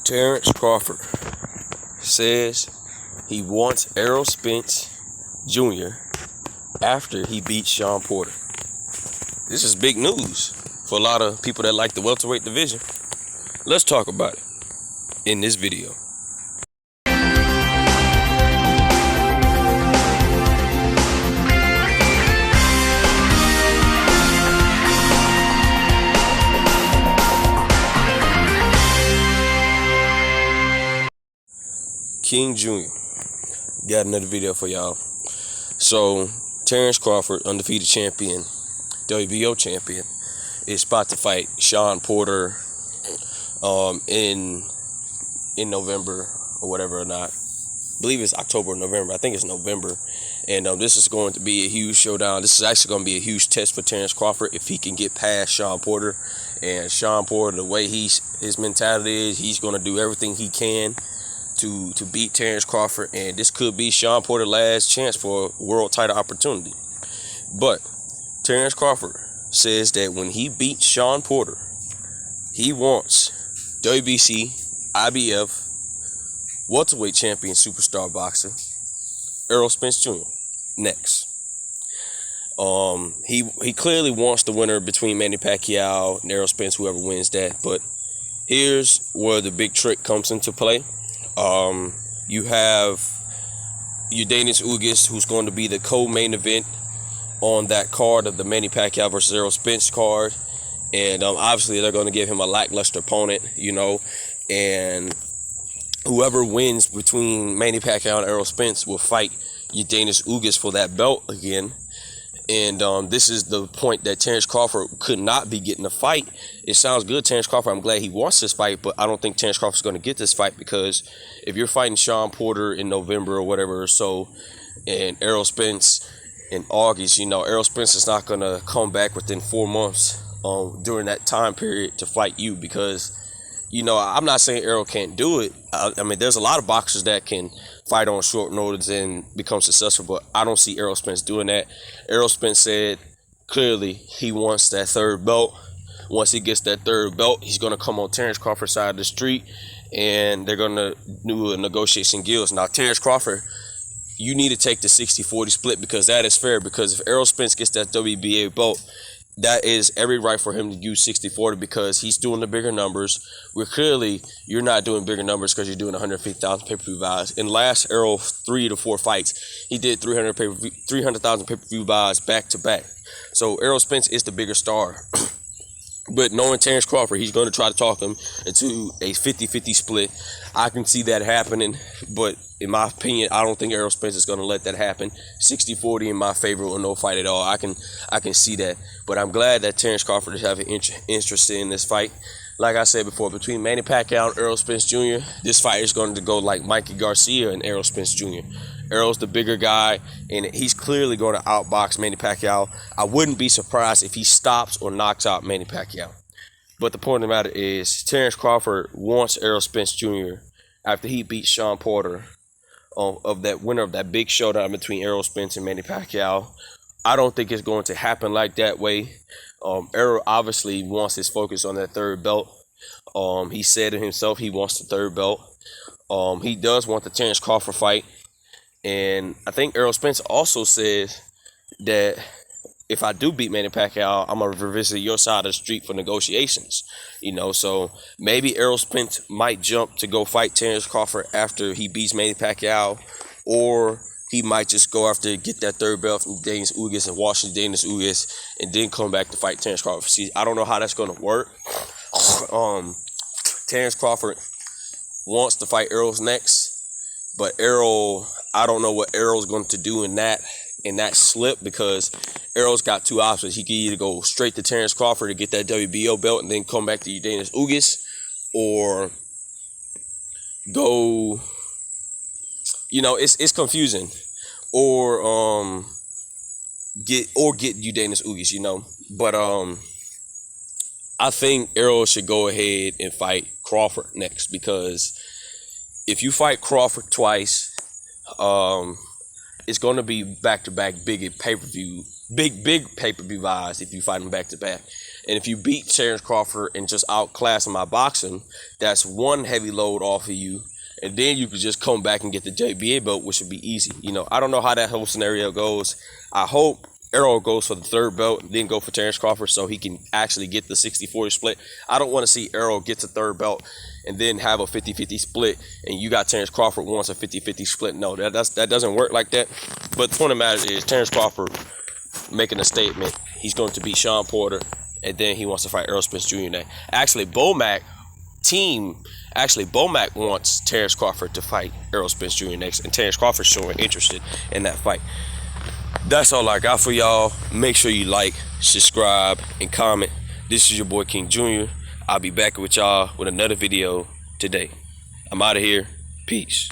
Terence Crawford says he wants Errol Spence Jr. after he beats Shawn Porter. This is big news for a lot of people that like the welterweight division. Let's talk about it in this video. King Jr. got another video for y'all. So Terence Crawford, undefeated champion, WBO champion, is about to fight Shawn Porter in November or whatever or not. I believe it's October or November. I think it's November. And this is going to be a huge showdown. This is actually going to be a huge test for Terence Crawford if he can get past Shawn Porter. And Shawn Porter, the way his mentality is, he's going to do everything he can to beat Terence Crawford, and this could be Shawn Porter's last chance for a world title opportunity. But Terence Crawford says that when he beats Shawn Porter, he wants WBC, IBF, welterweight champion, superstar boxer Errol Spence Jr. next. He clearly wants the winner between Manny Pacquiao and Errol Spence, whoever wins that. But here's where the big trick comes into play. You have Eugenio Ugas, who's going to be the co-main event on that card of the Manny Pacquiao versus Errol Spence card. And obviously they're going to give him a lackluster opponent, and whoever wins between Manny Pacquiao and Errol Spence will fight Eugenio Ugas for that belt again. And this is the point that Terence Crawford could not be getting a fight. It sounds good, Terence Crawford. I'm glad he wants this fight, but I don't think Terence Crawford's going to get this fight, because if you're fighting Shawn Porter in November or whatever or so, and Errol Spence in August, Errol Spence is not going to come back within 4 months during that time period to fight you, because, I'm not saying Errol can't do it. I mean, there's a lot of boxers that can fight on short notice and become successful, but I don't see Errol Spence doing that. Errol Spence said clearly he wants that third belt. Once he gets that third belt, he's going to come on Terence Crawford's side of the street, and they're going to do a negotiation deals. Now, Terence Crawford, you need to take the 60-40 split, because that is fair, because if Errol Spence gets that WBA belt, that is every right for him to use 60-40, because he's doing the bigger numbers. Where clearly you're not doing bigger numbers because you're doing 150,000 pay-per-view buys. In last Errol 3 to 4 fights, he did 300,000 pay-per-view buys back to back. So Errol Spence is the bigger star. But knowing Terence Crawford, he's going to try to talk him into a 50-50 split. I can see that happening, but in my opinion, I don't think Errol Spence is going to let that happen. 60-40 in my favor or no fight at all. I can see that. But I'm glad that Terence Crawford is having interest in this fight. Like I said before, between Manny Pacquiao and Errol Spence Jr., this fight is going to go like Mikey Garcia and Errol Spence Jr. Errol's the bigger guy, and he's clearly going to outbox Manny Pacquiao. I wouldn't be surprised if he stops or knocks out Manny Pacquiao. But the point of the matter is, Terence Crawford wants Errol Spence Jr. after he beats Shawn Porter of that winner of that big showdown between Errol Spence and Manny Pacquiao. I don't think it's going to happen like that way. Errol obviously wants his focus on that third belt. He said it himself, he wants the third belt. He does want the Terence Crawford fight. And I think Errol Spence also says that if I do beat Manny Pacquiao, I'm going to revisit your side of the street for negotiations. So maybe Errol Spence might jump to go fight Terence Crawford after he beats Manny Pacquiao, or he might just go after get that third belt from Eugenio Ugas and Washington Ugas, and then come back to fight Terence Crawford. See, I don't know how that's going to work. Terence Crawford wants to fight Errol's next, but Errol, I don't know what Errol's going to do in that slip, because Errol's got two options. He can either go straight to Terence Crawford to get that WBO belt and then come back to Eugenio Ugas, or go, it's confusing, or get Eugenio Ugas, But I think Errol should go ahead and fight Crawford next, because if you fight Crawford twice, it's going to be back-to-back big pay-per-view buys if you fight them back-to-back. And if you beat Terence Crawford and just outclass him by boxing, that's one heavy load off of you. And then you could just come back and get the JBA belt, which would be easy. You know, I don't know how that whole scenario goes. I hope Errol goes for the third belt, then go for Terence Crawford so he can actually get the 60-40 split. I don't want to see Errol get the third belt and then have a 50-50 split, and you got Terence Crawford wants a 50-50 split. No, that doesn't work like that. But the point of the matter is Terence Crawford making a statement. He's going to beat Sean Porter, and then he wants to fight Errol Spence Jr. next. Actually, Bomac wants Terence Crawford to fight Errol Spence Jr. next, and Terence Crawford's showing interested in that fight. That's all I got for y'all. Make sure you like, subscribe, and comment. This is your boy King Jr. I'll be back with y'all with another video today. I'm out of here. Peace.